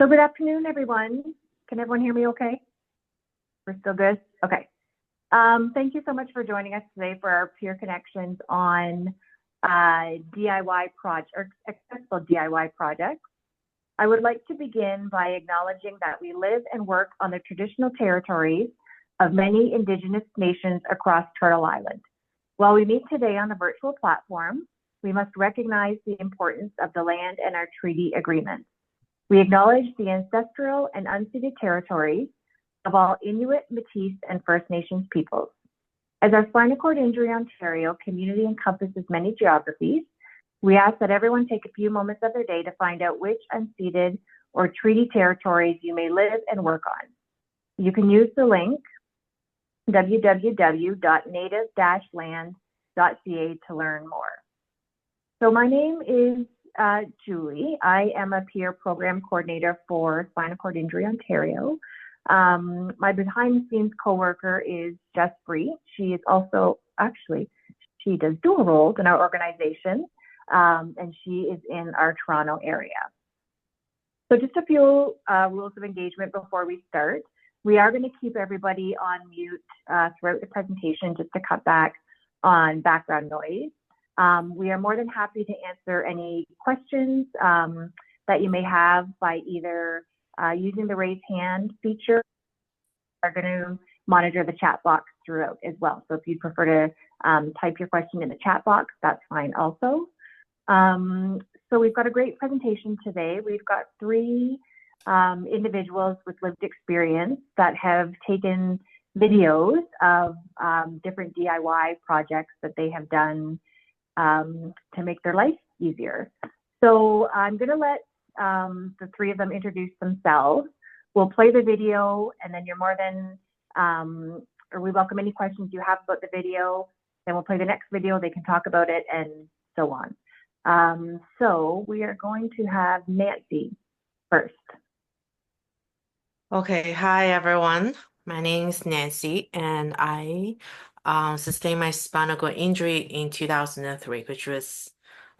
So good afternoon, everyone. Can everyone hear me okay? We're still good? Okay. Thank you so much for joining us today for our peer connections on DIY project or accessible DIY projects. I would like to begin by acknowledging that we live and work on the traditional territories of many Indigenous nations across Turtle Island. While we meet today on a virtual platform, we must recognize the importance of the land and our treaty agreements. We acknowledge the ancestral and unceded territories of all Inuit, Métis, and First Nations peoples. As our Spinal Cord Injury Ontario community encompasses many geographies, we ask that everyone take a few moments of their day to find out which unceded or treaty territories you may live and work on. You can use the link www.native-land.ca to learn more. So my name is Julie. I am a peer program coordinator for Spinal Cord Injury Ontario. My behind-the-scenes coworker is Jess Bree. She is also, she does dual roles in our organization, and she is in our Toronto area. So just a few rules of engagement before we start. We are going to keep everybody on mute throughout the presentation just to cut back on background noise. We are more than happy to answer any questions that you may have by either using the raise hand feature. We're going to monitor the chat box throughout as well. So if you prefer to type your question in the chat box, that's fine also. So we've got a great presentation today. We've got three individuals with lived experience that have taken videos of different DIY projects that they have done to make their life easier. So I'm going to let the three of them introduce themselves. We'll play the video, and then you're more than, or we welcome any questions you have about the video. Then we'll play the next video, they can talk about it, and so on. So we are going to have Nancy first. Okay, hi everyone. My name is Nancy, and I sustained my spinal cord injury in 2003, which was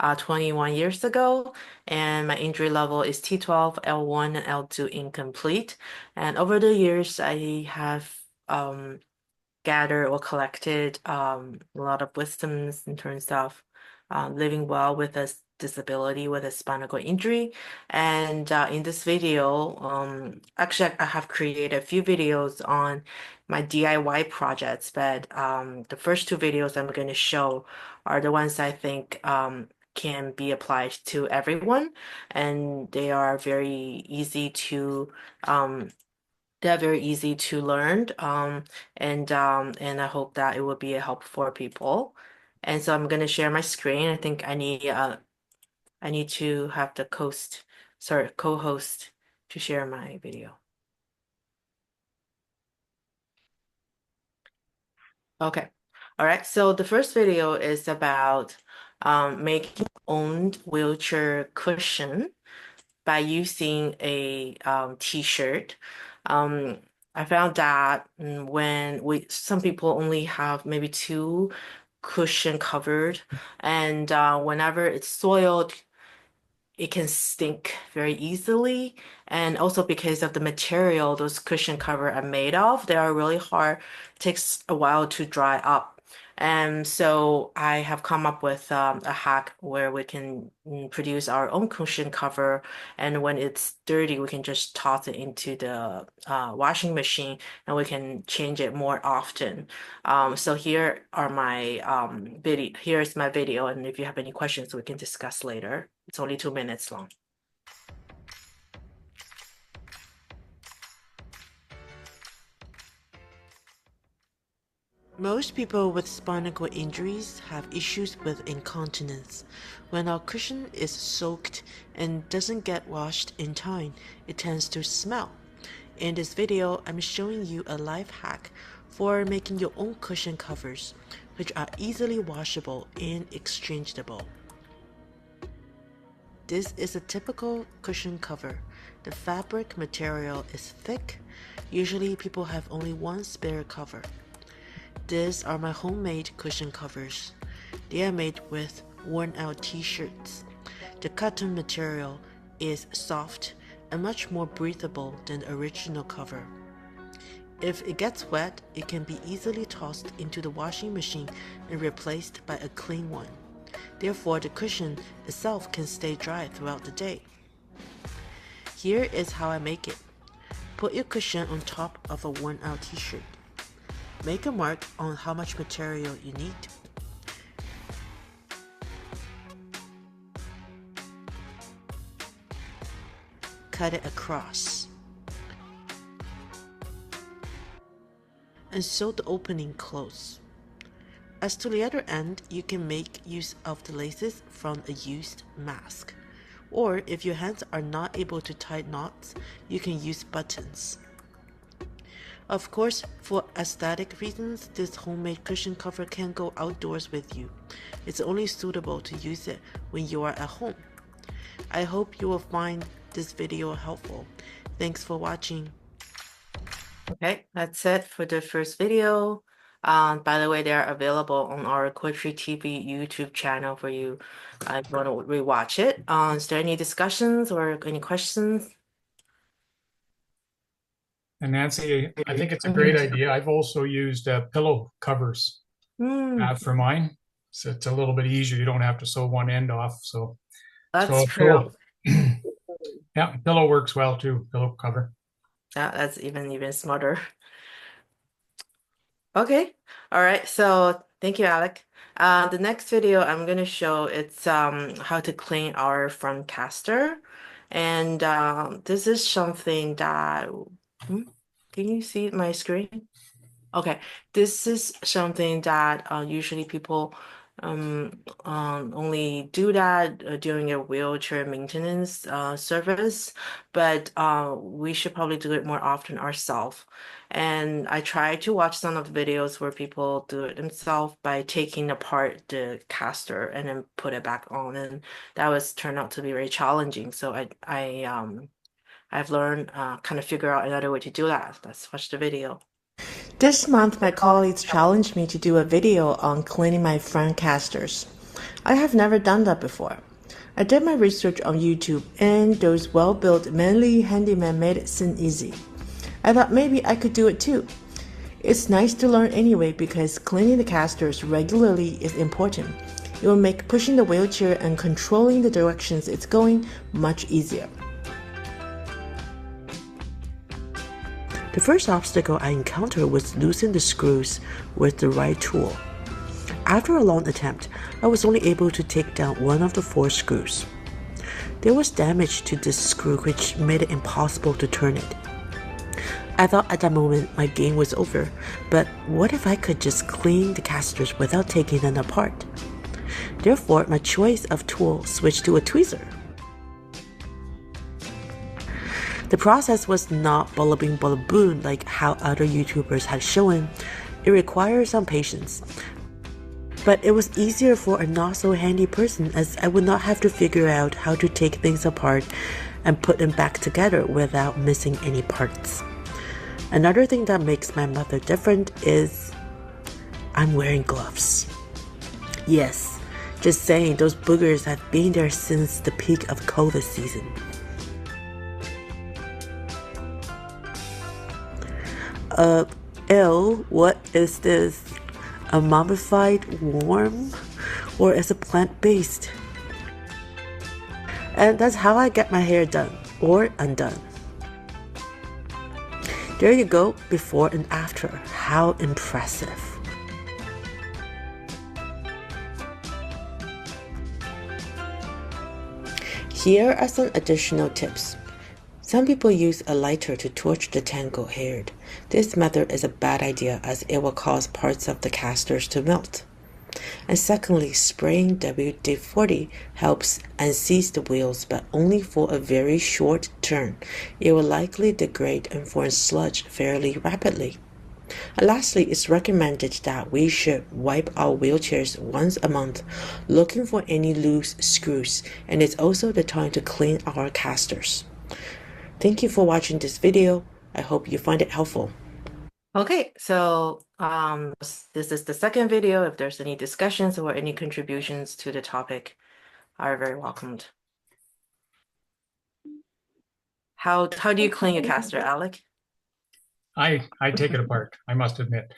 21 years ago, and my injury level is T12, L1, and L2 incomplete. And over the years, I have gathered or collected a lot of wisdoms in terms of living well with a disability with a spinal cord injury. And in this video, actually I have created a few videos on my DIY projects, but the first two videos I'm going to show are the ones I think can be applied to everyone, and they are very easy to learn, and I hope that it will be a help for people. And so I'm going to share my screen. I think I need to have the co-host to share my video. Okay. All right. So the first video is about making own wheelchair cushion by using a t-shirt. I found that when some people only have maybe two cushion covered, and whenever it's soiled, it can stink very easily. And also because of the material those cushion cover are made of, they are really hard. It takes a while to dry up. And so I have come up with a hack where we can produce our own cushion cover. And when it's dirty, we can just toss it into the washing machine, and we can change it more often. So here are my here's my video. And if you have any questions, we can discuss later. It's only 2 minutes long. Most people with spinal cord injuries have issues with incontinence. When our cushion is soaked and doesn't get washed in time, it tends to smell. In this video, I'm showing you a life hack for making your own cushion covers, which are easily washable and exchangeable. This is a typical cushion cover. The fabric material is thick. Usually people have only one spare cover. These are my homemade cushion covers. They are made with worn out t-shirts. The cotton material is soft and much more breathable than the original cover. If it gets wet, it can be easily tossed into the washing machine and replaced by a clean one. Therefore, the cushion itself can stay dry throughout the day. Here is how I make it. Put your cushion on top of a worn-out t-shirt. Make a mark on how much material you need. Cut it across. And sew the opening close. As to the other end, you can make use of the laces from a used mask. Or if your hands are not able to tie knots, you can use buttons. Of course, for aesthetic reasons, this homemade cushion cover can go outdoors with you. It's only suitable to use it when you are at home. I hope you will find this video helpful. Thanks for watching. Okay, that's it for the first video. By the way, they are available on our Quadri TV YouTube channel for you if you want to rewatch it. Is there any discussions or any questions? And Nancy, I think it's a great idea. I've also used pillow covers for mine. So it's a little bit easier. You don't have to sew one end off. That's true. Yeah, pillow works well too, pillow cover. Yeah, that's even smarter. Okay, all right. So thank you, Alec. The next video I'm gonna show it's how to clean our front caster, and this is something that can you see my screen? Okay, this is something that usually people only do that during a wheelchair maintenance service, but we should probably do it more often ourselves. And I try to watch some of the videos where people do it themselves by taking apart the caster and then put it back on, and that was turned out to be very challenging. So I've learned kind of figure out another way to do that. Let's watch the video. This month, my colleagues challenged me to do a video on cleaning my front casters. I have never done that before. I did my research on YouTube, and those well-built manly handymen made it seem easy. I thought maybe I could do it too. It's nice to learn anyway because cleaning the casters regularly is important. It will make pushing the wheelchair and controlling the directions it's going much easier. The first obstacle I encountered was loosening the screws with the right tool. After a long attempt, I was only able to take down one of the 4 screws. There was damage to this screw which made it impossible to turn it. I thought at that moment my game was over, but what if I could just clean the casters without taking them apart? Therefore, my choice of tool switched to a tweezer. The process was not bada bing bada boom like how other YouTubers had shown. It required some patience. But it was easier for a not so handy person as I would not have to figure out how to take things apart and put them back together without missing any parts. Another thing that makes my method different is I'm wearing gloves. Yes, just saying, those boogers have been there since the peak of COVID season. Ew, what is this? A mummified worm? Or is it plant-based? And that's how I get my hair done, or undone. There you go, before and after. How impressive. Here are some additional tips. Some people use a lighter to torch the tangled hair. This method is a bad idea as it will cause parts of the casters to melt. And secondly, spraying WD-40 helps unseize the wheels, but only for a very short turn. It will likely degrade and form sludge fairly rapidly. And lastly, it's recommended that we should wipe our wheelchairs once a month, looking for any loose screws, and it's also the time to clean our casters. Thank you for watching this video. I hope you find it helpful. Okay, so this is the second video. If there's any discussions or any contributions to the topic, are very welcomed. How do you clean your caster, Alec? I take it apart, I must admit.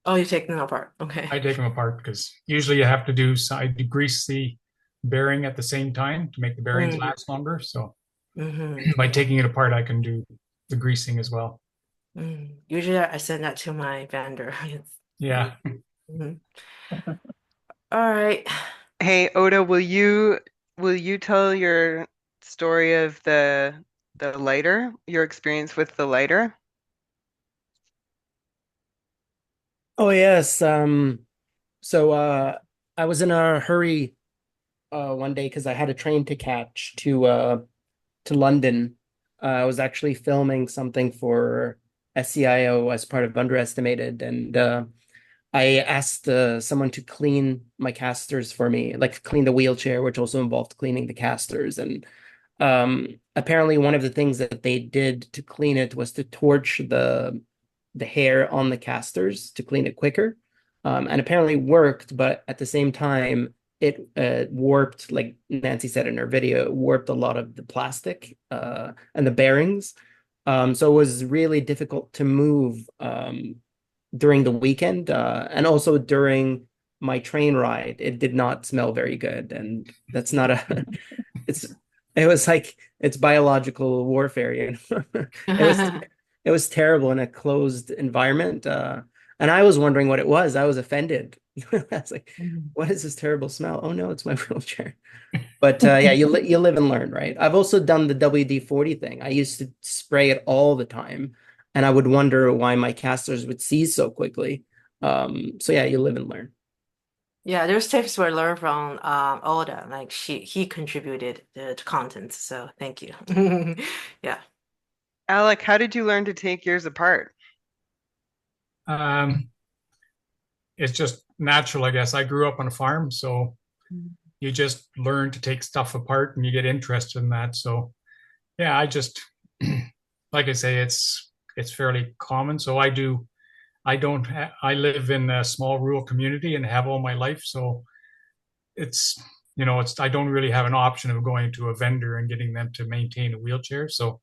Oh, you're taking them apart. Okay. I take them apart because usually you have to I degrease the bearing at the same time to make the bearings last longer. So by taking it apart, I can do the greasing as well. Usually I send that to my vendor. Yeah. Mhm. All right. Hey, Oda, will you tell your story of the lighter, your experience with the lighter? Oh yes. So I was in a hurry one day because I had a train to catch to London. I was actually filming something for SCIO as part of Underestimated, and I asked someone to clean my casters for me, like clean the wheelchair, which also involved cleaning the casters. And apparently, one of the things that they did to clean it was to torch the hair on the casters to clean it quicker. And apparently worked, but at the same time, it warped, like Nancy said in her video, it warped a lot of the plastic and the bearings. So it was really difficult to move during the weekend, and also during my train ride. It did not smell very good, and that's not a. It's it was like it's biological warfare, you know. It was terrible in a closed environment, and I was wondering what it was. I was offended. I was like, "What is this terrible smell?" Oh no, it's my wheelchair. But yeah, you live and learn, right? I've also done the WD-40 thing. I used to spray it all the time, and I would wonder why my casters would seize so quickly. So yeah, you live and learn. Yeah, there's tips we learned from Oda. Like he contributed to content, so thank you. Yeah. Alec, how did you learn to take yours apart? It's just natural, I guess. I grew up on a farm, so you just learn to take stuff apart and you get interested in that. So yeah, I just like I say, it's fairly common. So I live in a small rural community and have all my life. So it's, I don't really have an option of going to a vendor and getting them to maintain a wheelchair. So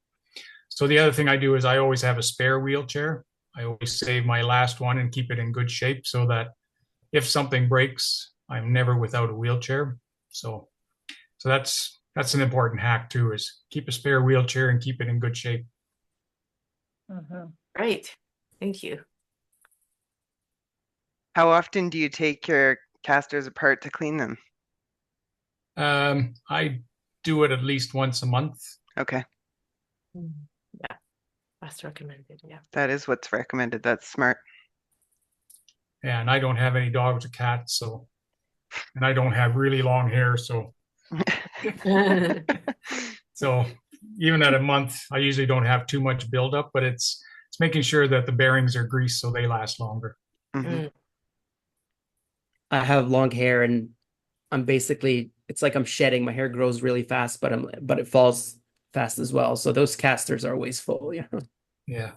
the other thing I do is I always have a spare wheelchair. I always save my last one and keep it in good shape so that if something breaks, I'm never without a wheelchair. So that's an important hack too, is keep a spare wheelchair and keep it in good shape. Great. Thank you. How often do you take your casters apart to clean them? I do it at least once a month. Okay, Yeah, that's recommended. Yeah. that is what's recommended. That's smart. Yeah, and I don't have any dogs or cats, and I don't have really long hair, so even at a month, I usually don't have too much buildup, but it's making sure that the bearings are greased so they last longer. I have long hair, and I'm basically it's like I'm shedding. My hair grows really fast, but it falls fast as well. So those casters are always full, you know. Yeah.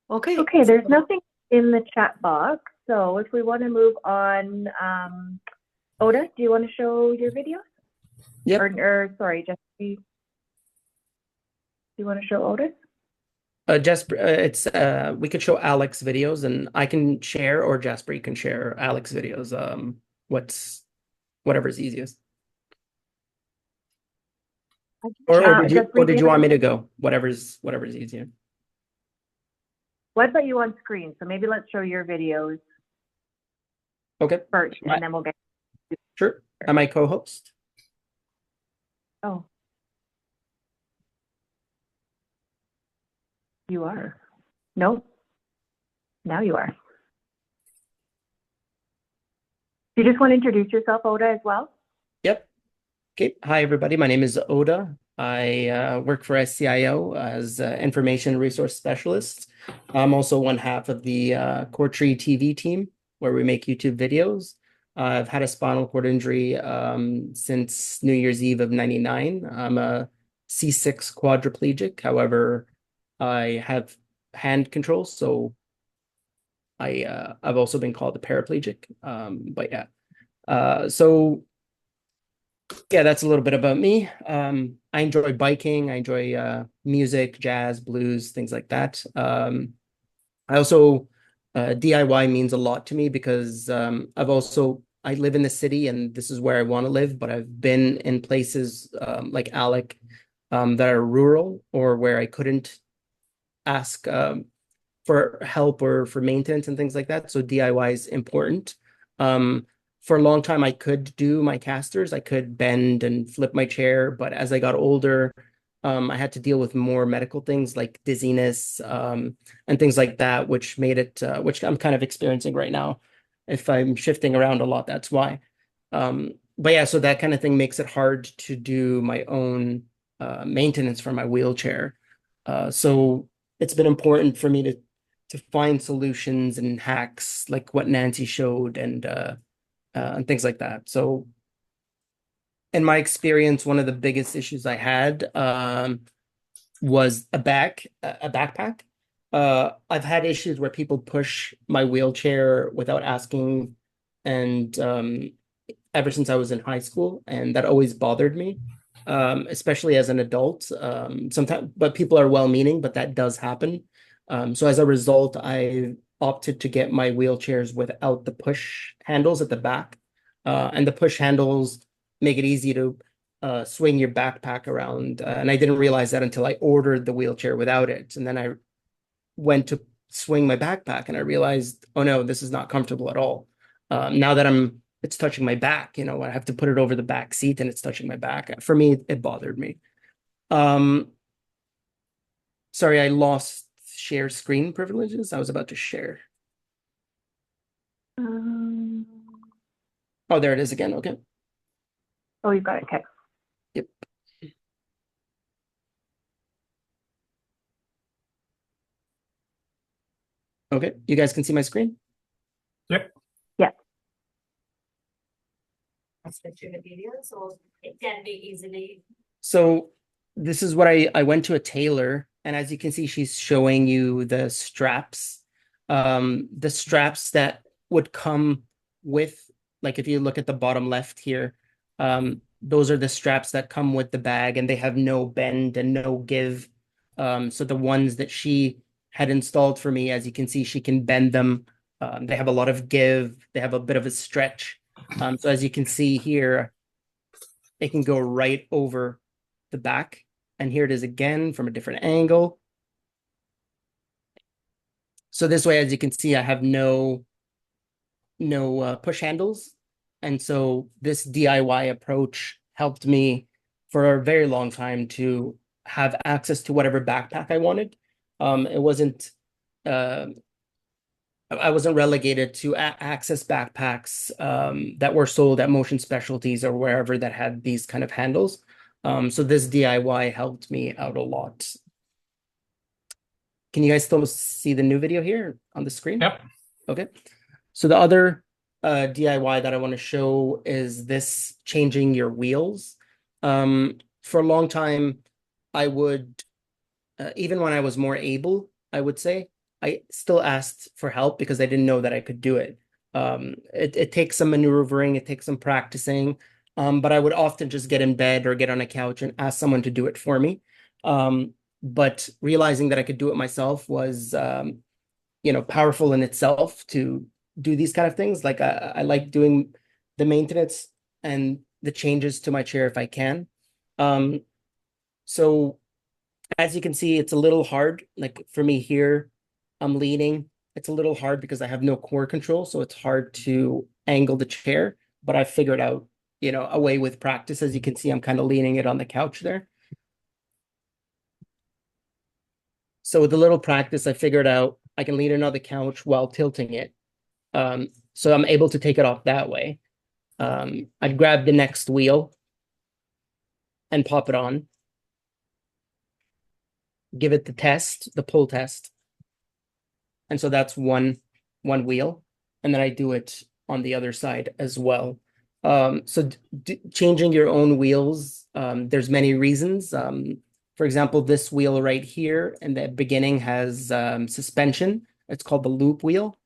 Okay, there's nothing in the chat box. So if we want to move on, Oda, do you want to show your video? Yep. Or sorry, Jesse, do you want to show Otis? Jasper, we could show Alec's videos, and I can share, or Jasper, you can share Alec's videos. Whatever's easiest. Or did you want me to go? Whatever's easier. Well, I've got you on screen, so maybe let's show your videos Okay. first, and then we'll get. Sure. Am I co-host? Oh. You are. No. Now you are. You just want to introduce yourself, Oda, as well? Yep. Okay. Hi, everybody. My name is Oda. I work for SCIO as Information Resource Specialist. I'm also one half of the Core-Tree TV team, where we make YouTube videos. I've had a spinal cord injury since New Year's Eve of '99. I'm a C6 quadriplegic. However, I have hand control, so I've also been called a paraplegic. But yeah, so Yeah, that's a little bit about me. I enjoy biking. I enjoy music, jazz, blues, things like that. I also DIY means a lot to me because I live in the city and this is where I want to live, but I've been in places like Alec that are rural or where I couldn't ask for help or for maintenance and things like that. So DIY is important. Um, for a long time, I could do my casters. I could bend and flip my chair, but as I got older, I had to deal with more medical things like dizziness, and things like that, which made it, which I'm kind of experiencing right now. If I'm shifting around a lot, that's why. But yeah, so that kind of thing makes it hard to do my own maintenance for my wheelchair. So it's been important for me to find solutions and hacks like what Nancy showed and things like that. So in my experience, one of the biggest issues I had was a backpack. I've had issues where people push my wheelchair without asking, and ever since I was in high school, and that always bothered me, especially as an adult. Sometimes, but people are well-meaning, but that does happen. So as a result, I opted to get my wheelchairs without the push handles at the back, and the push handles make it easy to swing your backpack around. And I didn't realize that until I ordered the wheelchair without it, and then I went to swing my backpack and I realized, oh no, this is not comfortable at all. Now that it's touching my back, I have to put it over the back seat and it's touching my back. For me, it bothered me. Um, sorry, I lost share screen privileges. I was about to share. Um, Oh, there it is again. Okay. oh, you got it. Okay. Yep. Okay. You guys can see my screen? Yep. Yeah. So it can be easily. So this is what I went to a tailor, and as you can see, she's showing you the straps. The straps that would come with, like if you look at the bottom left here, those are the straps that come with the bag, and they have no bend and no give. So the ones that she had installed for me, as you can see, she can bend them. They have a lot of give. They have a bit of a stretch. So as you can see here, it can go right over the back. And here it is again from a different angle. So this way, as you can see, I have no push handles. And so this DIY approach helped me for a very long time to have access to whatever backpack I wanted. It wasn't I wasn't relegated to access backpacks that were sold at Motion Specialties or wherever that had these kind of handles. So this DIY helped me out a lot. Can you guys still see the new video here on the screen? Yep. Okay. So the other DIY that I want to show is this changing your wheels. For a long time, I would, even when I was more able, I would say, I still asked for help because I didn't know that I could do it. It takes some maneuvering, it takes some practicing, but I would often just get in bed or get on a couch and ask someone to do it for me. But realizing that I could do it myself was, powerful in itself to do these kind of things. Like I like doing the maintenance and the changes to my chair if I can. So as you can see, it's a little hard. Like for me here, I'm leaning. It's a little hard because I have no core control, so it's hard to angle the chair. But I figured out, a way with practice. As you can see, I'm kind of leaning it on the couch there. So with a little practice, I figured out I can lean it on the couch while tilting it. So I'm able to take it off that way. I'd grab the next wheel and pop it on. Give it the pull test. And so that's one wheel. And then I do it on the other side as well. So changing your own wheels, there's many reasons. For example, this wheel right here in the beginning has suspension. It's called the loop wheel.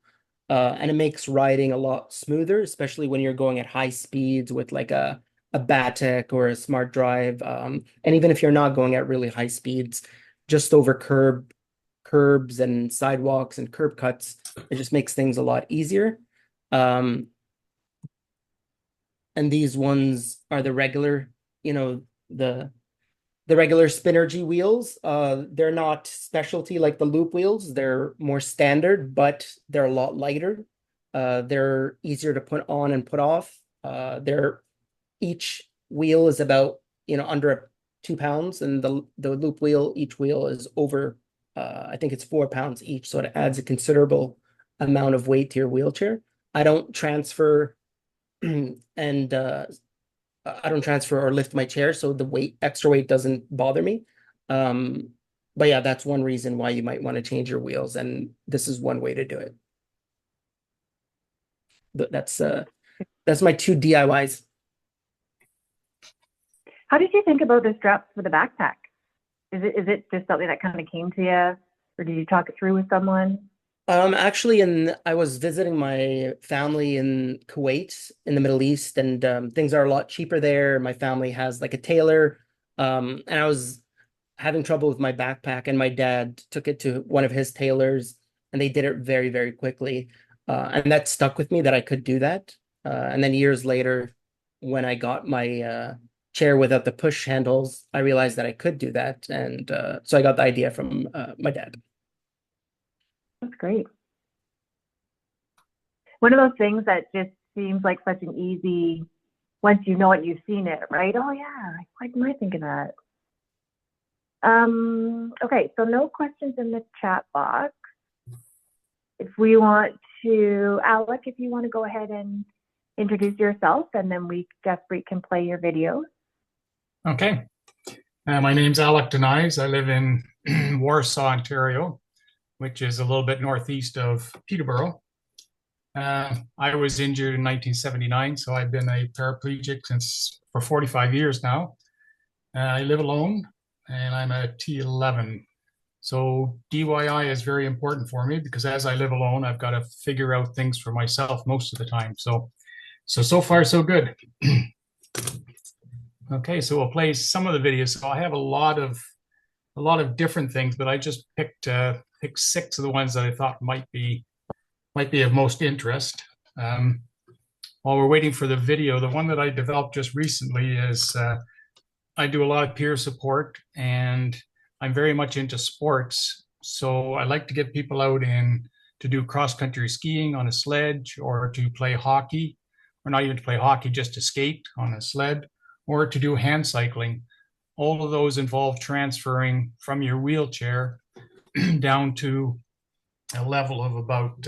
And it makes riding a lot smoother, especially when you're going at high speeds with like a a Batic or a Smart Drive. And even if you're not going at really high speeds, just over curbs and sidewalks and curb cuts, it just makes things a lot easier. And these ones are the regular, the regular Spinergy wheels. They're not specialty like the loop wheels. They're more standard, but they're a lot lighter. They're easier to put on and put off. Each wheel is about, under 2 pounds, and the loop wheel, each wheel is over, I think it's 4 pounds each. So it adds a considerable amount of weight to your wheelchair. I don't transfer and I don't transfer or lift my chair, so the extra weight doesn't bother me. But yeah, that's one reason why you might want to change your wheels, and this is one way to do it. That's my 2 DIYs. How did you think about the straps for the backpack? Is it just something that kind of came to you, or did you talk it through with someone? Actually, I was visiting my family in Kuwait in the Middle East, and things are a lot cheaper there. My family has like a tailor, and I was having trouble with my backpack, and my dad took it to one of his tailors, and they did it very, very quickly. And that stuck with me that I could do that. And then years later, when I got my chair without the push handles, I realized that I could do that, and so I got the idea from my dad. That's great. One of those things that just seems like such an easy, once you know it, you've seen it, right? Oh yeah, why didn't I think of that? Okay, so no questions in the chat box. If we want to, Alec, if you want to go ahead and introduce yourself, and then Jaspreet can play your videos. Okay. My name's Alec. I live in Warsaw, Ontario, which is a little bit northeast of Peterborough. I was injured in 1979, so I've been a paraplegic for 45 years now. I live alone, and I'm a T11. So DIY is very important for me because as I live alone, I've got to figure out things for myself most of the time. So far, so good. Okay, so we'll play some of the videos. So I have a lot of different things, but I just picked 6 of the ones that I thought might be of most interest. While we're waiting for the video, the one that I developed just recently is I do a lot of peer support, and I'm very much into sports. So I like to get people out to do cross-country skiing on a sledge, or to play hockey, or not even to play hockey, just to skate on a sled, or to do hand cycling. All of those involve transferring from your wheelchair down to a level of about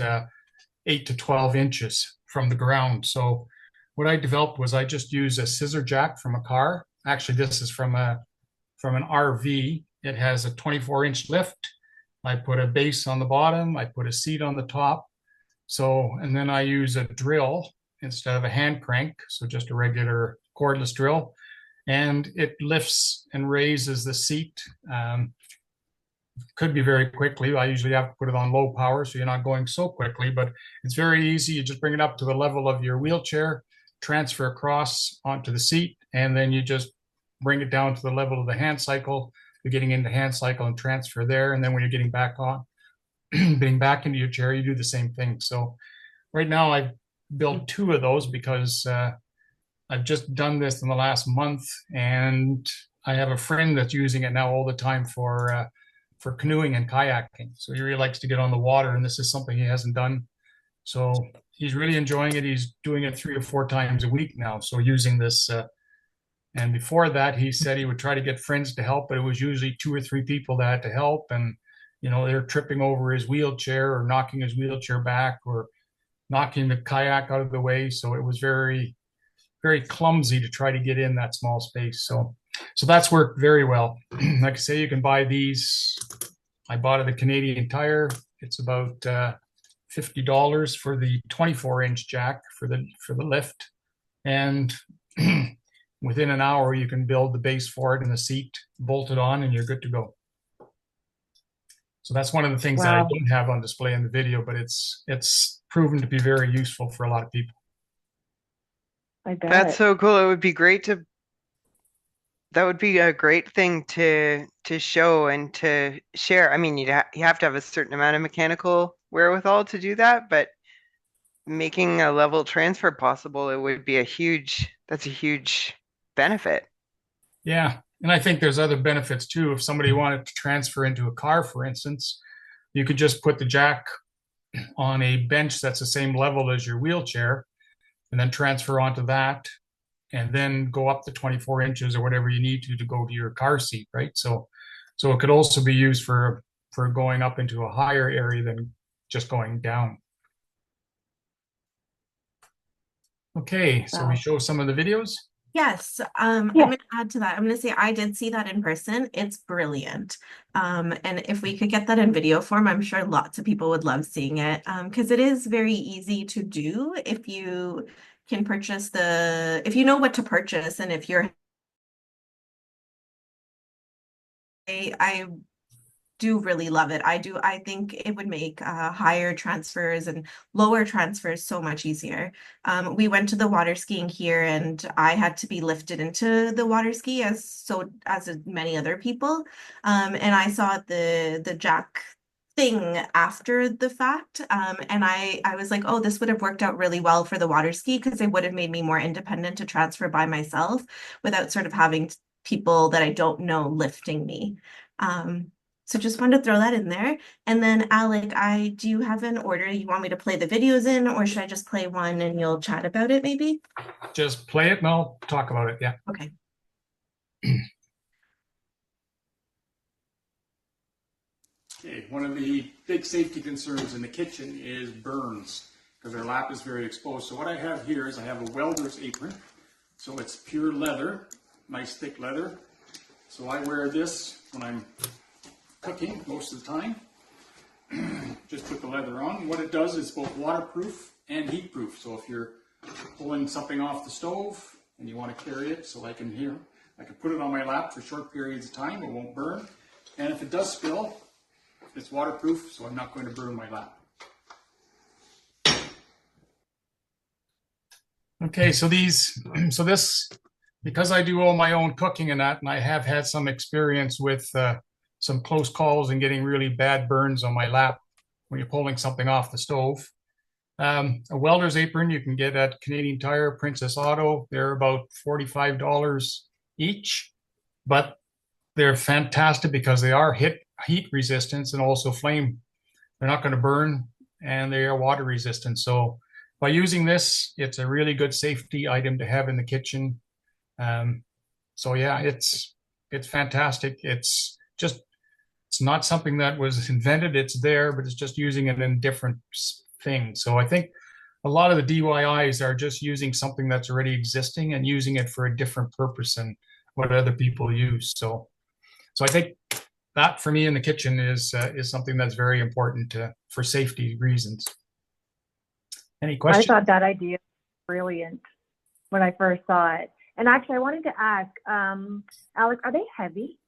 8 to 12 inches from the ground. So what I developed was I just use a scissor jack from a car. Actually, this is from an RV. It has a 24-inch lift. I put a base on the bottom. I put a seat on the top. And then I use a drill instead of a hand crank. So just a regular cordless drill. And it lifts and raises the seat. Could be very quickly. I usually have to put it on low power, so you're not going so quickly, but it's very easy. You just bring it up to the level of your wheelchair, transfer across onto the seat, and then you just bring it down to the level of the hand cycle. You're getting into hand cycle and transfer there. And then when you're getting back into your chair, you do the same thing. So right now I've built 2 of those because I've just done this in the last month, and I have a friend that's using it now all the time for canoeing and kayaking. So he really likes to get on the water, and this is something he hasn't done. So he's really enjoying it. He's doing it 3 or 4 times a week now. So using this, and before that, he said he would try to get friends to help, but it was usually 2 or 3 people that had to help. And, they're tripping over his wheelchair or knocking his wheelchair back or knocking the kayak out of the way. So it was very, very clumsy to try to get in that small space. So that's worked very well. Like I say, you can buy these. I bought at a Canadian Tire. It's about $50 for the 24-inch jack for the lift, and within an hour you can build the base for it and the seat, bolt it on, and you're good to go. So that's one of the things that I don't have on display in the video, but it's proven to be very useful for a lot of people. I bet. That's so cool. It would be great to, that would be a great thing to show and to share. I mean, you have to have a certain amount of mechanical wherewithal to do that, but making a level transfer possible, it would be that's a huge benefit. Yeah. And I think there's other benefits too. If somebody wanted to transfer into a car, for instance, you could just put the jack on a bench that's the same level as your wheelchair and then transfer onto that and then go up to 24 inches or whatever you need to go to your car seat, right? So it could also be used for going up into a higher area than just going down. Okay, so we show some of the videos. Yes, I'm Yeah. going to add to that. I'm going to say I did see that in person. It's brilliant. And if we could get that in video form, I'm sure lots of people would love seeing it, because it is very easy to do if you can purchase if you know what to purchase, and if you're I do really love it. I think it would make higher transfers and lower transfers so much easier. We went to the water skiing here, and I had to be lifted into the water ski as many other people. And I saw the jack thing after the fact. And I was like, oh, this would have worked out really well for the water ski, because it would have made me more independent to transfer by myself without sort of having people that I don't know lifting me. So just wanted to throw that in there. And then Alec, do you have an order you want me to play the videos in, or should I just play one and you'll chat about it maybe? Just play it and I'll talk about it. Yeah. Okay. Okay, one of the big safety concerns in the kitchen is burns, because our lap is very exposed. So what I have here is I have a welder's apron. So it's pure leather, nice thick leather. So I wear this when I'm cooking most of the time. Just put the leather on. What it does is both waterproof and heat proof. So if you're pulling something off the stove and you want to carry it, so I can put it on my lap for short periods of time, it won't burn. And if it does spill, it's waterproof, so I'm not going to burn my lap. Okay, so this, because I do all my own cooking and that, and I have had some experience with some close calls and getting really bad burns on my lap when you're pulling something off the stove. A welder's apron you can get at Canadian Tire, Princess Auto. They're about $45 each, but they're fantastic because they are heat resistant and also flame. They're not going to burn, and they are water resistant. So by using this, it's a really good safety item to have in the kitchen. So yeah, it's fantastic. It's not something that was invented. It's there, but it's just using it in different things. So I think a lot of the DIYs are just using something that's already existing and using it for a different purpose than what other people use. So I think that for me in the kitchen is something that's very important for safety reasons. Any questions? I thought that idea was brilliant when I first saw it. And actually, I wanted to ask, Alec, are they heavy?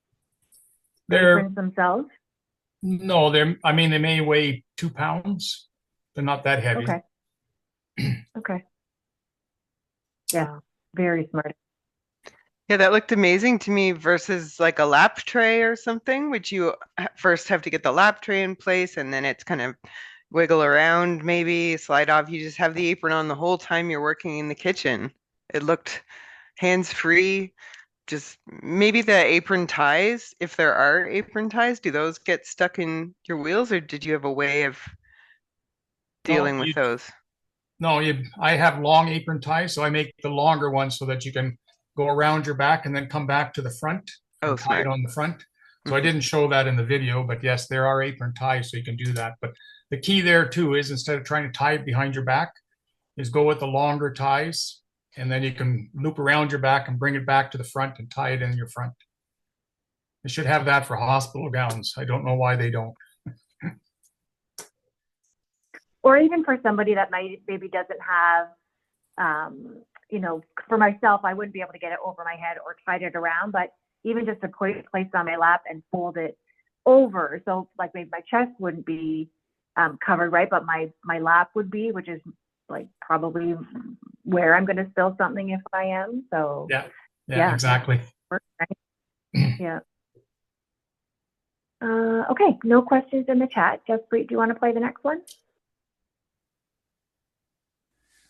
They're Aprons themselves? No, they may weigh 2 pounds. They're not that heavy. Okay. Okay. Yeah, very smart. Yeah, that looked amazing to me versus like a lap tray or something, which you first have to get the lap tray in place and then it's kind of wiggle around, maybe slide off. You just have the apron on the whole time you're working in the kitchen. It looked hands-free. Just maybe the apron ties, if there are apron ties, do those get stuck in your wheels, or did you have a way of dealing with those? No, I have long apron ties, so I make the longer one so that you can go around your back and then come back to the front and tie it on the front. So I didn't show that in the video, but yes, there are apron ties, so you can do that. But the key there too is, instead of trying to tie it behind your back, is go with the longer ties, and then you can loop around your back and bring it back to the front and tie it in your front. They should have that for hospital gowns. I don't know why they don't. Or even for somebody that maybe doesn't have, for myself, I wouldn't be able to get it over my head or tie it around, but even just to place it on my lap and fold it over. So like maybe my chest wouldn't be covered, right? But my lap would be, which is like probably where I'm going to spill something if I am. So Yeah, exactly. Yeah. Okay, no questions in the chat. Jaspreet, do you want to play the next one?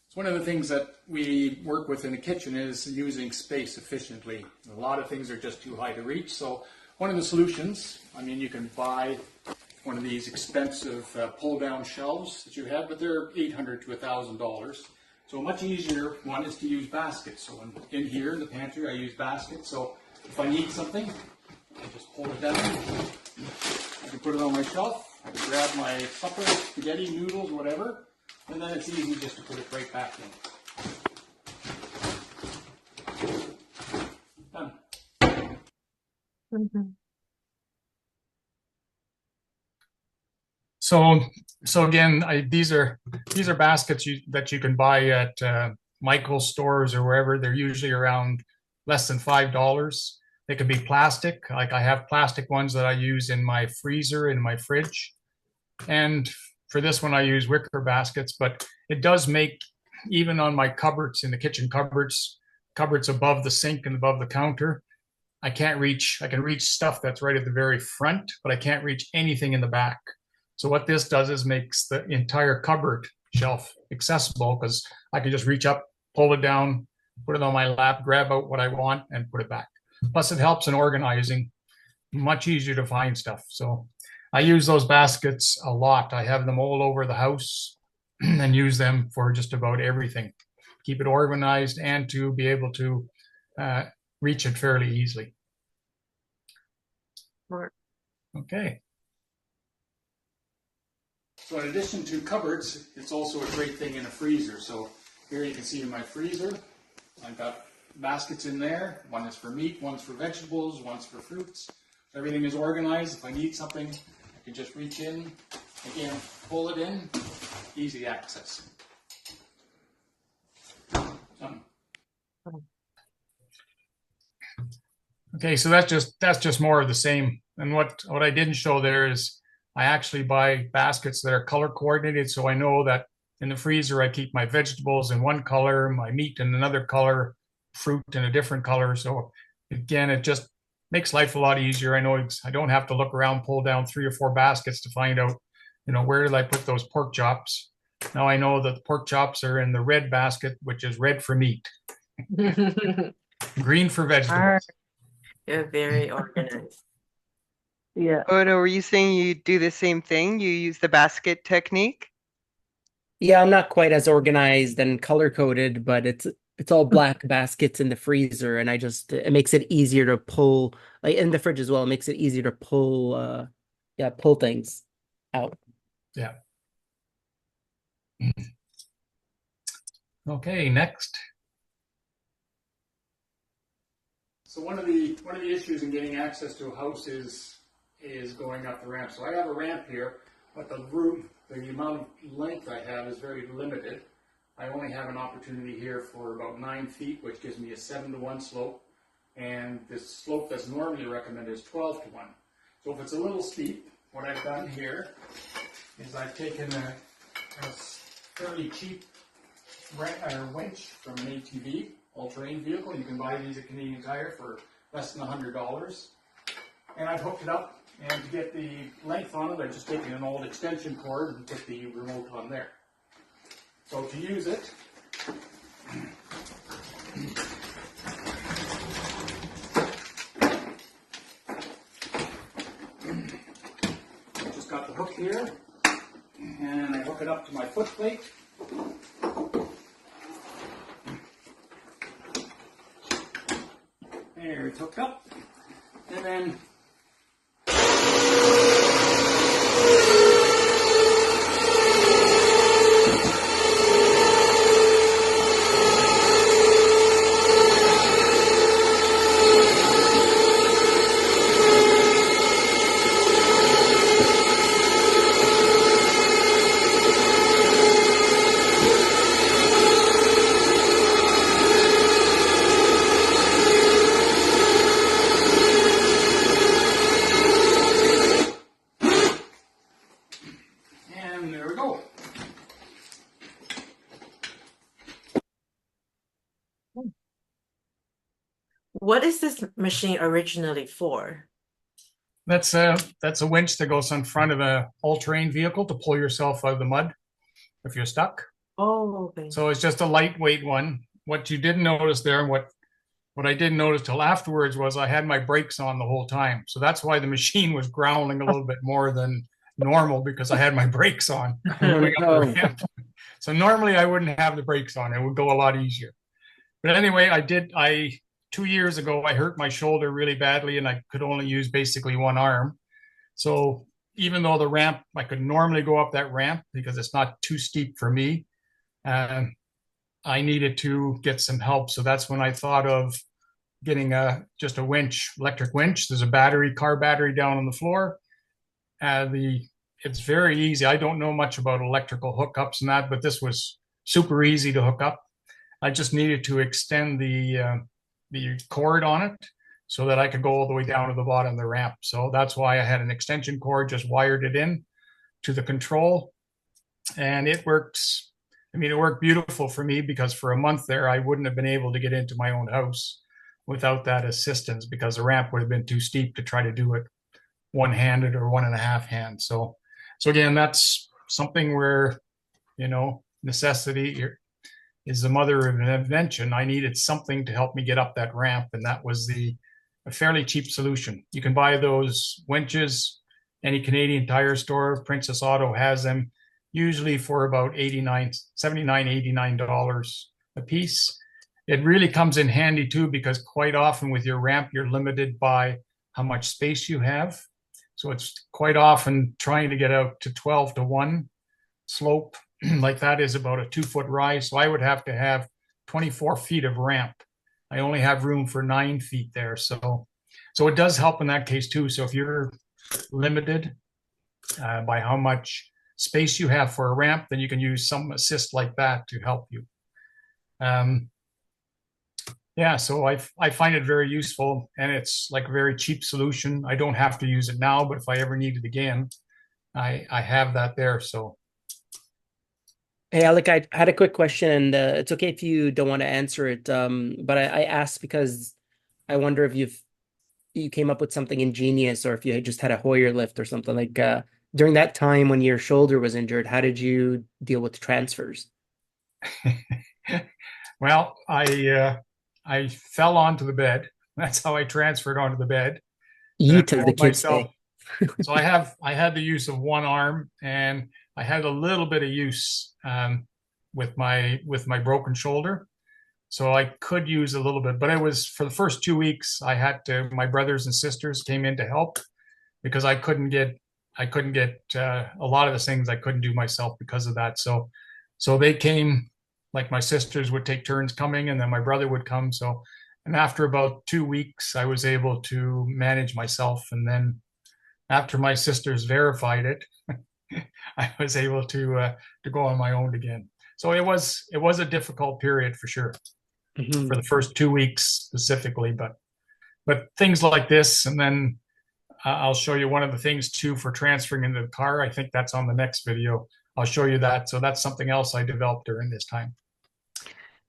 So one of the things that we work with in the kitchen is using space efficiently. A lot of things are just too high to reach. So one of the solutions, I mean, you can buy one of these expensive pull-down shelves that you have, but they're $800 to $1,000. So a much easier one is to use baskets. So in here in the pantry, I use baskets. So if I need something, I just pull it down. I can put it on my shelf. I can grab my supper, spaghetti, noodles, whatever, and then it's easy just to put it right back in. Done. Mm-hmm. So again, these are baskets that you can buy at Michael's stores or wherever. They're usually around less than $5. They can be plastic. Like I have plastic ones that I use in my freezer, in my fridge. And for this one, I use wicker baskets, but it does make, even on my cupboards, in the kitchen cupboards above the sink and above the counter, I can reach stuff that's right at the very front, but I can't reach anything in the back. So what this does is makes the entire cupboard shelf accessible, because I can just reach up, pull it down, put it on my lap, grab out what I want, and put it back. Plus, it helps in organizing. Much easier to find stuff. So I use those baskets a lot. I have them all over the house and use them for just about everything. Keep it organized and to be able to reach it fairly easily. Okay. So in addition to cupboards, it's also a great thing in a freezer. So here you can see in my freezer, I've got baskets in there. One is for meat, one's for vegetables, one's for fruits. Everything is organized. If I need something, I can just reach in, again, pull it in, easy access. Okay, so that's just more of the same. And what I didn't show there is I actually buy baskets that are color coordinated, so I know that in the freezer I keep my vegetables in one color, my meat in another color, fruit in a different color. So again, it just makes life a lot easier. I know I don't have to look around, pull down 3 or 4 baskets to find out, where did I put those pork chops? Now I know that the pork chops are in the red basket, which is red for meat, green for vegetables. You're very organized. Yeah. Odo, were you saying you do the same thing? You use the basket technique? Yeah, I'm not quite as organized and color coded, but it's all black baskets in the freezer, and it makes it easier to pull, like in the fridge as well. It makes it easier to pull things out. Yeah. Okay, next. So one of the issues in getting access to a house is going up the ramp. So I have a ramp here, but the amount of length I have is very limited. I only have an opportunity here for about 9 feet, which gives me a 7-to-1 slope. And the slope that's normally recommended is 12-to-1. So if it's a little steep, what I've done here is I've taken a fairly cheap winch from an ATV, all-terrain vehicle. You can buy these at Canadian Tire for less than $100. And I've hooked it up, and to get the length on it, I've just taken an old extension cord and put the remote on there. So to use it, I've just got the hook here, and I hook it up to my foot plate. There, it's hooked up, and then What is this machine originally for? That's a winch that goes in front of a all-terrain vehicle to pull yourself out of the mud if you're stuck. Oh, okay. So it's just a lightweight one. What you didn't notice there, and what I didn't notice till afterwards, was I had my brakes on the whole time. So that's why the machine was growling a little bit more than normal, because I had my brakes on going up the ramp. So normally I wouldn't have the brakes on. It would go a lot easier. But anyway, 2 years ago, I hurt my shoulder really badly and I could only use basically one arm. So even though the ramp, I could normally go up that ramp because it's not too steep for me, I needed to get some help. So that's when I thought of getting just a winch, electric winch. There's a car battery down on the floor. It's very easy. I don't know much about electrical hookups and that, but this was super easy to hook up. I just needed to extend the cord on it so that I could go all the way down to the bottom of the ramp. So that's why I had an extension cord, just wired it in to the control, and it works. I mean, it worked beautiful for me, because for a month there, I wouldn't have been able to get into my own house without that assistance, because the ramp would have been too steep to try to do it one-handed or 1.5 hands. So again, that's something where, necessity is the mother of invention. I needed something to help me get up that ramp, and that was a fairly cheap solution. You can buy those winches, any Canadian Tire store, Princess Auto has them, usually for about $79, $89 a piece. It really comes in handy too, because quite often with your ramp, you're limited by how much space you have. So it's quite often trying to get out to 12-to-1 slope like that is about a 2-foot rise. So I would have to have 24 feet of ramp. I only have room for 9 feet there. So it does help in that case too. So if you're limited by how much space you have for a ramp, then you can use some assist like that to help you. So I find it very useful, and it's like a very cheap solution. I don't have to use it now, but if I ever need it again, I have that there. So. Hey, Alec, I had a quick question, and it's okay if you don't want to answer it. But I asked because I wonder if you came up with something ingenious, or if you just had a Hoyer lift or something like during that time when your shoulder was injured. How did you deal with transfers? Well, I fell onto the bed. That's how I transferred onto the bed. Yeet, as the kids say. So I had the use of one arm, and I had a little bit of use with my broken shoulder. So I could use a little bit, but it was for the first 2 weeks. My brothers and sisters came in to help, because I couldn't get a lot of the things I couldn't do myself because of that. So they came. Like my sisters would take turns coming, and then my brother would come. And after about 2 weeks, I was able to manage myself. And then after my sisters verified it, I was able to go on my own again. So it was a difficult period for sure, for the first 2 weeks specifically. But things like this, and then I'll show you one of the things too for transferring into the car. I think that's on the next video. I'll show you that. So that's something else I developed during this time.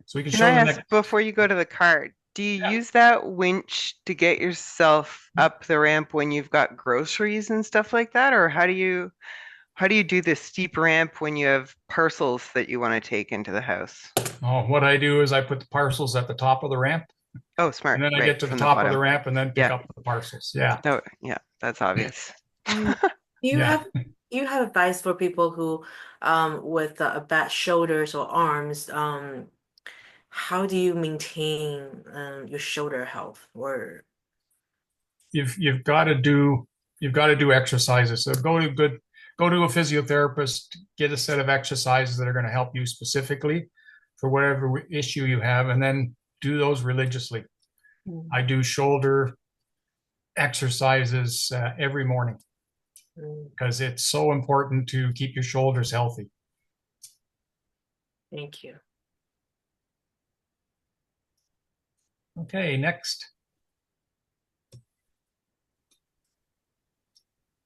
So we can show I the ask, next. before you go to the car, do you use that winch to get yourself up the ramp when you've got groceries and stuff like that? Or how do you do this steep ramp when you have parcels that you want to take into the house? Oh, what I do is I put the parcels at the top of the ramp. Oh, smart. And then I get to the top of the ramp and then pick up the parcels. Yeah. Oh, yeah, that's obvious. You have advice for people who with bad shoulders or arms, how do you maintain your shoulder health? Or you've got to do exercises. So go to a physiotherapist, get a set of exercises that are going to help you specifically for whatever issue you have, and then do those religiously. I do shoulder exercises every morning, because it's so important to keep your shoulders healthy. Thank you. Okay, next.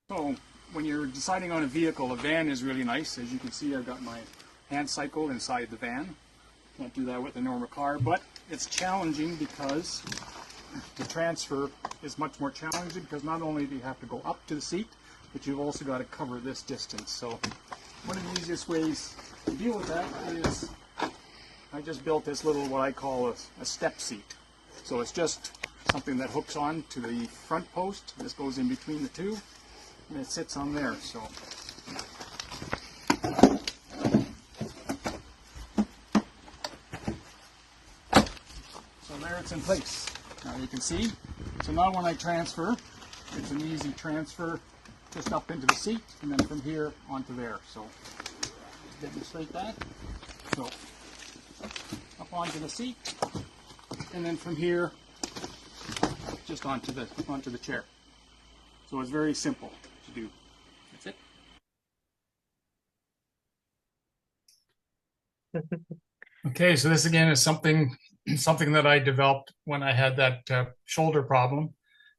So when you're deciding on a vehicle, a van is really nice. As you can see, I've got my hand cycle inside the van. Can't do that with a normal car, but it's challenging because the transfer is much more challenging because not only do you have to go up to the seat, but you've also got to cover this distance. So one of the easiest ways to deal with that is I just built this little, what I call a step seat. So it's just something that hooks on to the front post. This goes in between the two, and it sits on there. So there it's in place. Now you can see. So now when I transfer, it's an easy transfer just up into the seat and then from here onto there. So demonstrate that. So up onto the seat and then from here just onto the chair. So it's very simple to do. That's it. Okay, so this again is something that I developed when I had that shoulder problem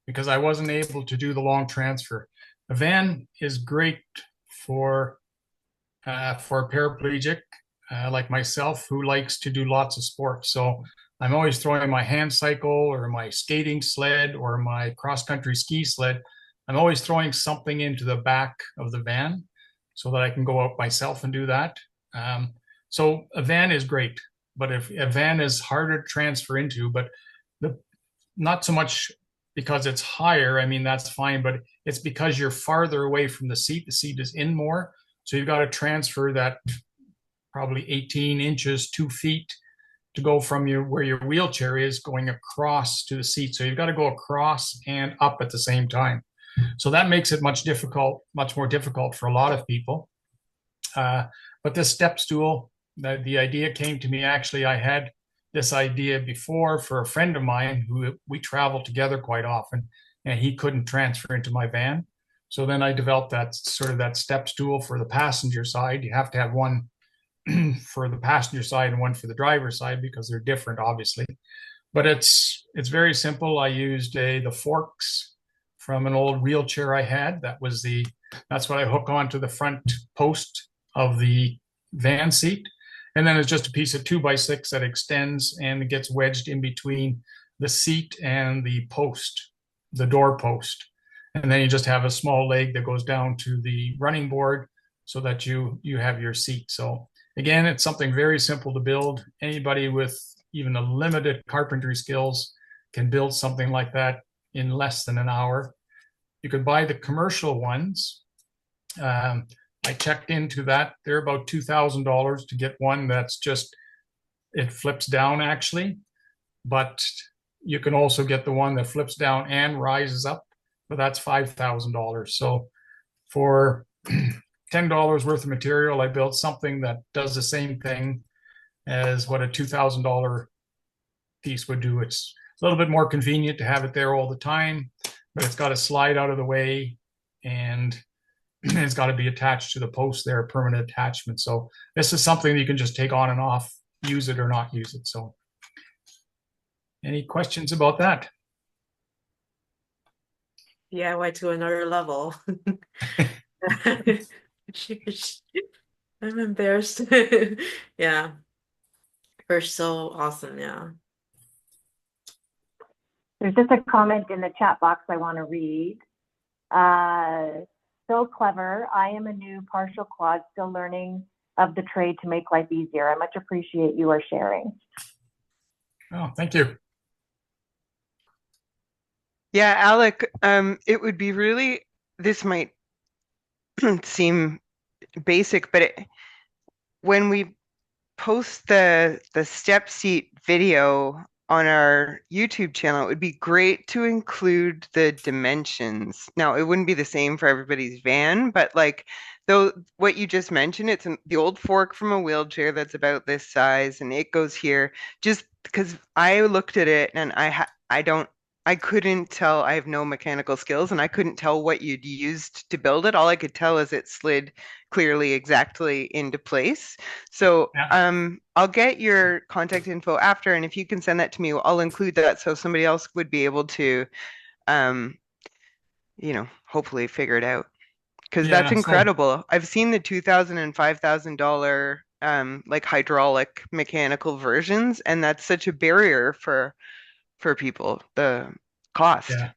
because I wasn't able to do the long transfer. The van is great for a paraplegic like myself who likes to do lots of sports. So I'm always throwing my hand cycle or my skating sled or my cross-country ski sled. I'm always throwing something into the back of the van so that I can go out myself and do that. So a van is great, but if a van is harder to transfer into, but not so much because it's higher, I mean, that's fine, but it's because you're farther away from the seat is in more. So you've got to transfer that probably 18 inches, 2 feet to go from where your wheelchair is going across to the seat. So you've got to go across and up at the same time. So that makes it much more difficult for a lot of people. But this step stool, the idea came to me, actually, I had this idea before for a friend of mine who we travel together quite often, and he couldn't transfer into my van. So then I developed that step stool for the passenger side. You have to have one for the passenger side and one for the driver's side because they're different, obviously. But it's very simple. I used the forks from an old wheelchair I had. That's what I hook onto the front post of the van seat. And then it's just a piece of 2x6 that extends and it gets wedged in between the seat and the post, the door post. And then you just have a small leg that goes down to the running board so that you have your seat. So again, it's something very simple to build. Anybody with even a limited carpentry skills can build something like that in less than an hour. You could buy the commercial ones. I checked into that. They're about $2,000 to get one that's it flips down actually, but you can also get the one that flips down and rises up, but that's $5,000. So for $10 worth of material, I built something that does the same thing as what a $2,000 piece would do. It's a little bit more convenient to have it there all the time, but it's got to slide out of the way and it's got to be attached to the post there, a permanent attachment. So this is something you can just take on and off, use it or not use it. So any questions about that? Yeah, I went to another level. I'm embarrassed. Yeah. You're so awesome, yeah. There's just a comment in the chat box I want to read. So clever. I am a new partial quad, still learning of the trade to make life easier. I much appreciate you are sharing. Oh, thank you. Yeah, Alec, it would be really, this might seem basic, but when we post the step seat video on our YouTube channel, it would be great to include the dimensions. Now, it wouldn't be the same for everybody's van, but though what you just mentioned, it's the old fork from a wheelchair that's about this size, and it goes here. Just because I looked at it and I couldn't tell. I have no mechanical skills, and I couldn't tell what you'd used to build it. All I could tell is it slid clearly exactly into place. So I'll get your contact info after, and if you can send that to me, I'll include that so somebody else would be able to, hopefully figure it out. Because that's incredible. I've seen the $2,000 and $5,000 like hydraulic mechanical versions, and that's such a barrier for people, the cost. Yeah.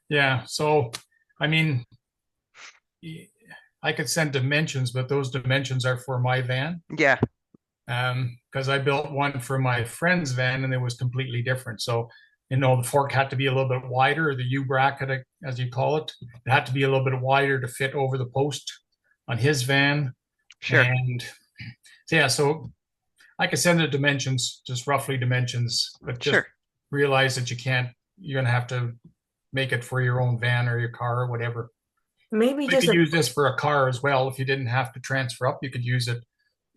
Yeah. So, I mean, I could send dimensions, but those dimensions are for my van. Yeah, Because I built one for my friend's van and it was completely different. So, the fork had to be a little bit wider, the U bracket, as you call it. It had to be a little bit wider to fit over the post on his van. sure. And so, yeah, so I could send the dimensions, just roughly dimensions, but just Sure. realize that you're going to have to make it for your own van or your car or whatever. Maybe You just could a use this for a car as well. If you didn't have to transfer up, you could use it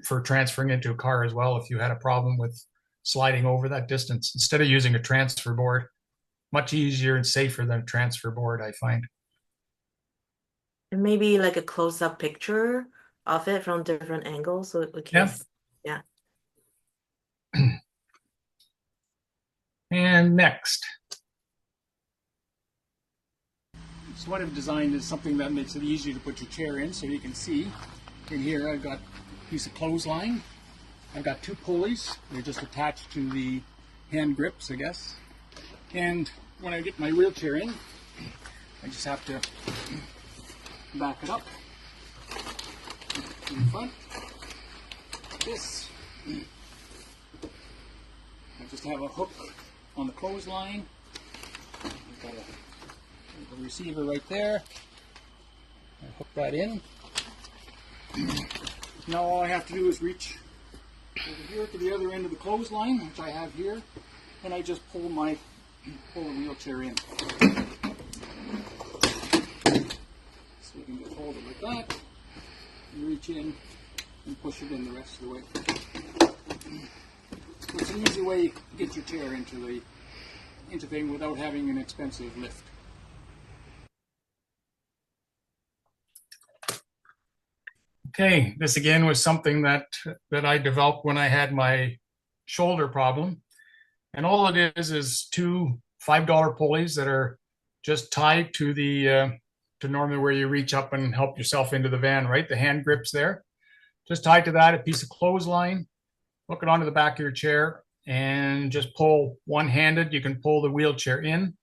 for transferring into a car as well if you had a problem with sliding over that distance. Instead of using a transfer board, much easier and safer than a transfer board, I find. maybe like a close-up picture of it from different angles so we can Yeah. And next. So what I've designed is something that makes it easier to put your chair in. So you can see in here I've got a piece of clothesline. I've got 2 pulleys. They're just attached to the hand grips, I guess. And when I get my wheelchair in, I just have to back it up in front. This, I just have a hook on the clothesline. I've got a receiver right there. I hook that in. Now all I have to do is reach over here to the other end of the clothesline, which I have here, and I just pull the wheelchair in. So you can just hold it like that, and reach in and push it in the rest of the way. It's an easy way to get your chair into thing without having an expensive lift. Okay, this again was something that I developed when I had my shoulder problem. And all it is 2 $5 pulleys that are just tied to the to normally where you reach up and help yourself into the van, right? The hand grips there. Just tied to that, a piece of clothesline, hook it onto the back of your chair, and just pull one-handed. You can pull the wheelchair in.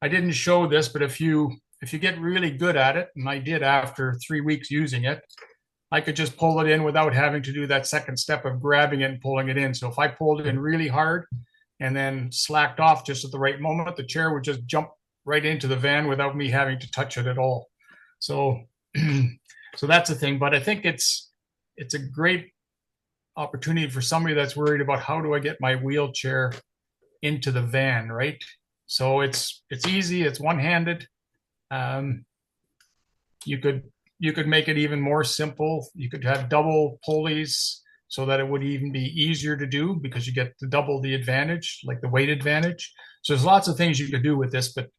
I didn't show this, but if you get really good at it, and I did after 3 weeks using it, I could just pull it in without having to do that second step of grabbing it and pulling it in. So if I pulled it in really hard and then slacked off just at the right moment, the chair would just jump right into the van without me having to touch it at all. So, so that's the thing. But I think it's a great opportunity for somebody that's worried about how do I get my wheelchair into the van, right? So it's easy. It's one-handed. You could make it even more simple. You could have double pulleys so that it would even be easier to do because you get to double the advantage, like the weight advantage. So there's lots of things you could do with this, but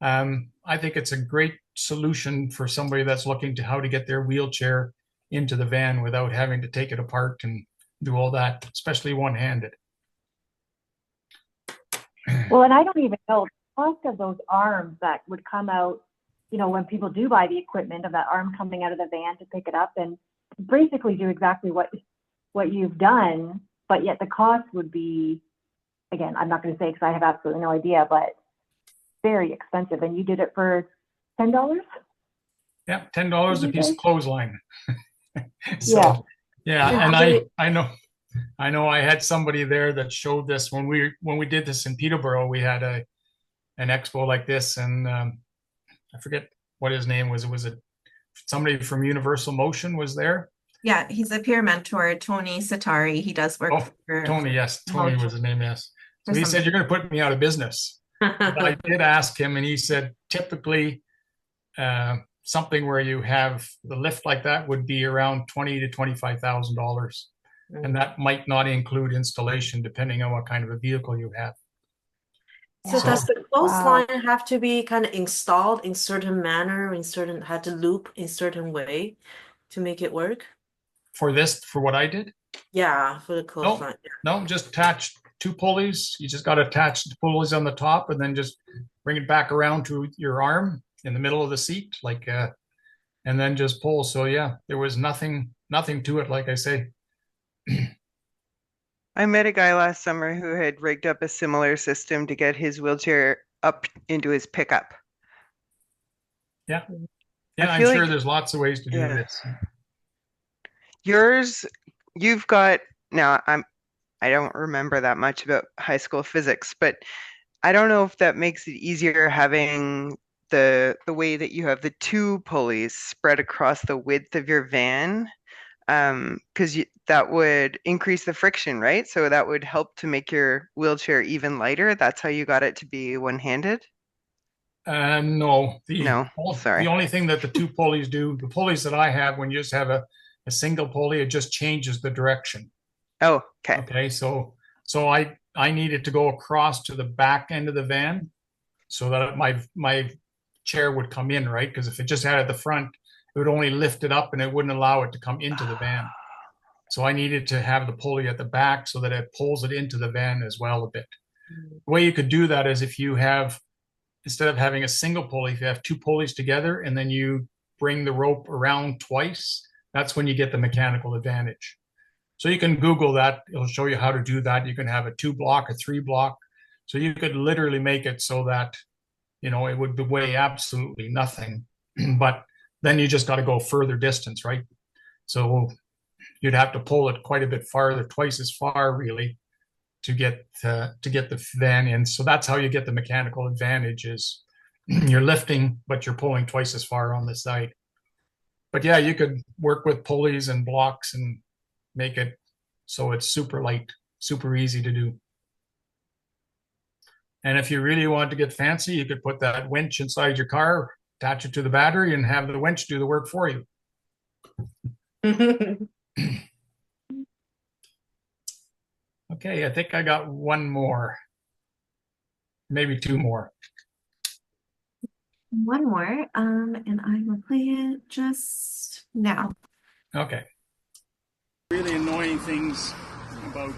I think it's a great solution for somebody that's looking to how to get their wheelchair into the van without having to take it apart and do all that, especially one-handed. Well, and I don't even know the cost of those arms that would come out, when people do buy the equipment, of that arm coming out of the van to pick it up and basically do exactly what you've done, but yet the cost would be, again, I'm not going to say because I have absolutely no idea, but very expensive. And you did it for $10? Yeah, $10 a piece of clothesline. So, yeah, and I know I had somebody there that showed this when we did this in Peterborough. We had an expo like this, and I forget what his name was. Was it somebody from Universal Motion was there? Yeah, he's a peer mentor, Tony Satari. He does work for Tony. Yes, Tony was his name. Yes. So he said, "You're going to put me out of business." But I did ask him, and he said, typically, something where you have the lift like that would be around $20,000 to $25,000, and that might not include installation, depending on what kind of a vehicle you have. So does the clothesline have to be kind of installed in certain manner, had to loop in certain way to make it work? For what I did? Yeah, for the clothesline. No, just attach 2 pulleys. You just got to attach the pulleys on the top and then just bring it back around to your arm in the middle of the seat, and then just pull. So yeah, there was nothing to it, like I say. I met a guy last summer who had rigged up a similar system to get his wheelchair up into his pickup. Yeah. I Yeah, I'm feel sure like, there's lots of ways to do yeah. this. Yours, you've got, now I don't remember that much about high school physics, but I don't know if that makes it easier having the way that you have the two pulleys spread across the width of your van, because that would increase the friction, right? So that would help to make your wheelchair even lighter. That's how you got it to be one-handed? No, No, the sorry. only thing that the two pulleys do, the pulleys that I have, when you just have a single pulley, it just changes the direction. Oh, okay. Okay, so I need it to go across to the back end of the van so that my chair would come in, right? Because if it just had it at the front, it would only lift it up and it wouldn't allow it to come into the van. So I needed to have the pulley at the back so that it pulls it into the van as well a bit. The way you could do that is if you have, instead of having a single pulley, if you have two pulleys together and then you bring the rope around twice, that's when you get the mechanical advantage. So you can Google that. It'll show you how to do that. You can have a 2-block, a 3-block. So you could literally make it so that, it would weigh absolutely nothing. But then you just got to go further distance, right? So you'd have to pull it quite a bit farther, twice as far really, to get the van in. So that's how you get the mechanical advantage is you're lifting, but you're pulling twice as far on the side. But yeah, you could work with pulleys and blocks and make it so it's super light, super easy to do. And if you really want to get fancy, you could put that winch inside your car, attach it to the battery, and have the winch do the work for you. Okay, I think I got one more, maybe two more. One more, and I will play it just now. Okay. Really annoying things about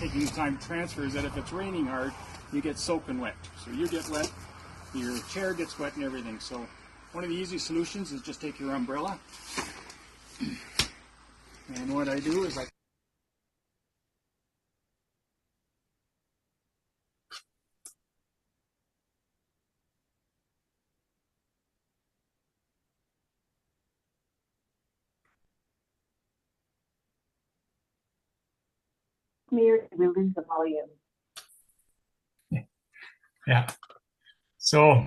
taking time to transfer is that if it's raining hard, you get soaking wet. So you get wet, your chair gets wet and everything. So one of the easy solutions is just take your umbrella. And what I do is we lose the volume. Yeah. So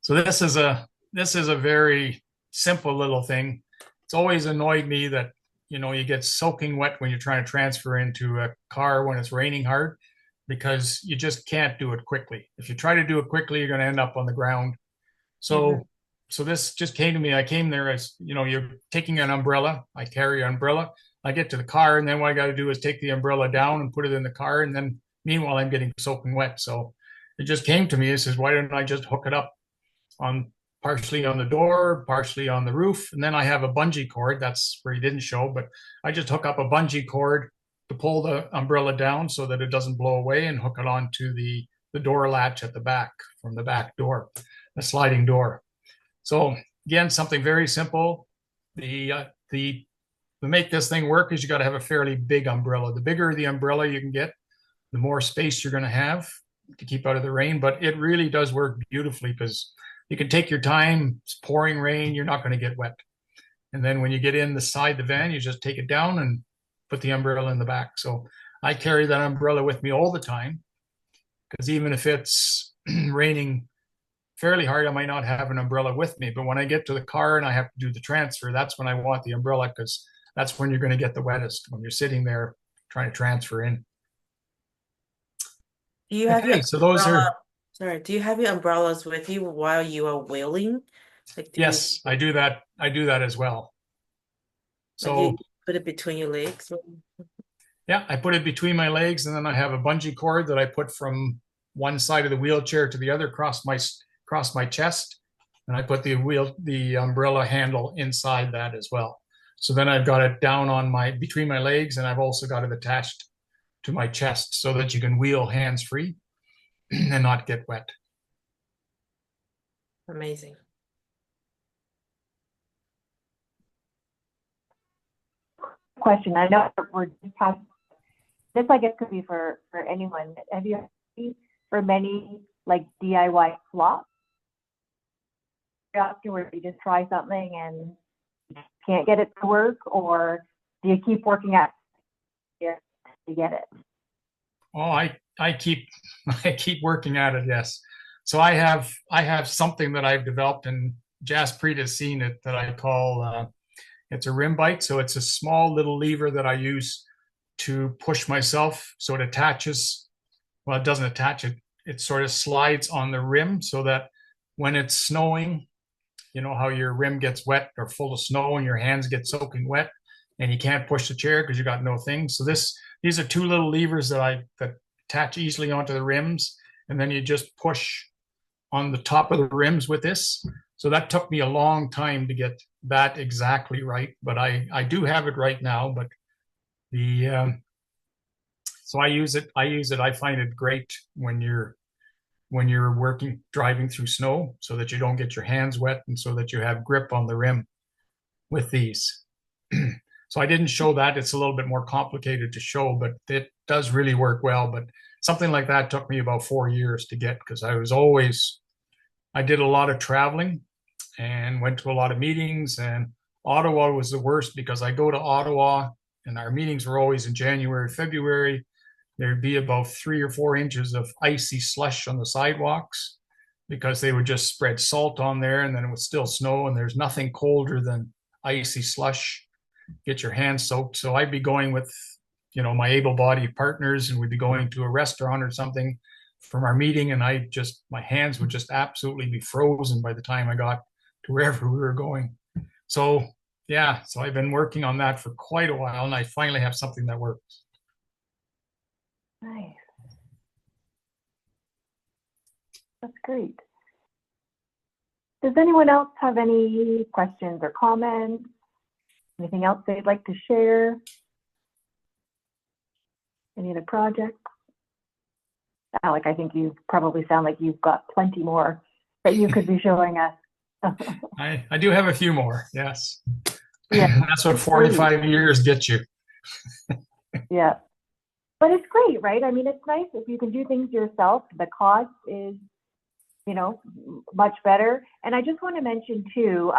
this is a very simple little thing. It's always annoyed me that you get soaking wet when you're trying to transfer into a car when it's raining hard, because you just can't do it quickly. If you try to do it quickly, you're going to end up on the ground. So so this just came to me. I came there as, you're taking an umbrella. I carry an umbrella. I get to the car, and then what I got to do is take the umbrella down and put it in the car. And then meanwhile, I'm getting soaking wet. So it just came to me. It says, why don't I just hook it up on partially on the door, partially on the roof? And then I have a bungee cord. That's where he didn't show, but I just hook up a bungee cord to pull the umbrella down so that it doesn't blow away, and hook it onto the door latch at the back from the back door, a sliding door. So again, something very simple. To make this thing work is you got to have a fairly big umbrella. The bigger the umbrella you can get, the more space you're going to have to keep out of the rain. But it really does work beautifully because you can take your time. It's pouring rain, you're not going to get wet. And then when you get inside the van, you just take it down and put the umbrella in the back. So I carry that umbrella with me all the time, because even if it's raining fairly hard, I might not have an umbrella with me. But when I get to the car and I have to do the transfer, that's when I want the umbrella, because that's when you're going to get the wettest, when you're sitting there trying to transfer in. Do you have your Okay, so those are, umbrella? Sorry, do you have your umbrellas with you while you are wheeling? Like, do you, yes, I do that. I do that as well. like So you put it between your legs? yeah, I put it between my legs, and then I have a bungee cord that I put from one side of the wheelchair to the other, across my chest, and I put the umbrella handle inside that as well. So then I've got it down on between my legs, and I've also got it attached to my chest so that you can wheel hands free and not get wet. Amazing. question. I know we're just past this. I guess could be for anyone. Have you seen for many like DIY flops? Where you just try something and can't get it to work, or do you keep working at it to get it? Oh, I keep I keep working at it. Yes. So I have something that I've developed, and Jaspreet has seen it, that I call it's a rim bite. So it's a small little lever that I use to push myself. So it attaches. Well, it doesn't attach it. It sort of slides on the rim so that when it's snowing, you know how your rim gets wet or full of snow and your hands get soaking wet and you can't push the chair because you got no thing. So these are two little levers that attach easily onto the rims, and then you just push on the top of the rims with this. So that took me a long time to get that exactly right, but I do have it right now. But so I use it. I find it great when you're driving through snow, so that you don't get your hands wet and so that you have grip on the rim with these. So I didn't show that. It's a little bit more complicated to show, but it does really work well. But something like that took me about 4 years to get, because I did a lot of traveling and went to a lot of meetings, and Ottawa was the worst because I go to Ottawa and our meetings were always in January, February. There'd be about 3 or 4 inches of icy slush on the sidewalks because they would just spread salt on there, and then it would still snow, and there's nothing colder than icy slush. Get your hands soaked. So I'd be going with, my able-bodied partners, and we'd be going to a restaurant or something from our meeting, and my hands would just absolutely be frozen by the time I got to wherever we were going. So yeah, so I've been working on that for quite a while, and I finally have something that works. Nice. That's great. Does anyone else have any questions or comments? Anything else they'd like to share? Any other projects? Alec, I think you probably sound like you've got plenty more that you could be showing us. I do have a few more, yes. Yeah. That's what 45 years gets you. Yeah. But it's great, right? I mean, it's nice if you can do things yourself. The cost is, much better. And I just want to mention too,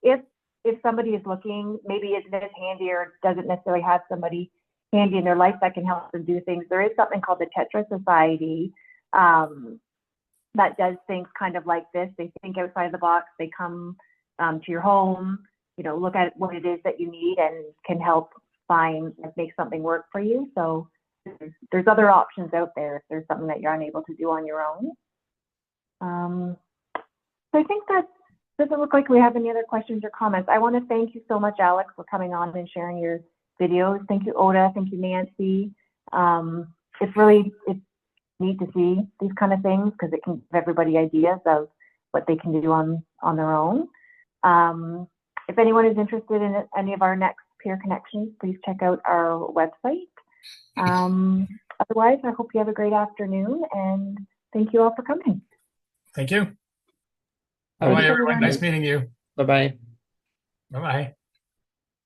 if somebody is looking, maybe isn't as handy or doesn't necessarily have somebody handy in their life that can help them do things, there is something called the Tetra Society that does things kind of like this. They think outside the box. They come to your home, look at what it is that you need and can help make something work for you. So there's other options out there if there's something that you're unable to do on your own. So I think that doesn't look like we have any other questions or comments. I want to thank you so much, Alex, for coming on and sharing your videos. Thank you, Oda. Thank you, Nancy. It's neat to see these kind of things because it can give everybody ideas of what they can do on their own. If anyone is interested in any of our next peer connections, please check out our website. Otherwise, I hope you have a great afternoon, and thank you all for coming. Thank you. Bye, Bye, everyone. Nice meeting you. Bye-bye. Bye-bye.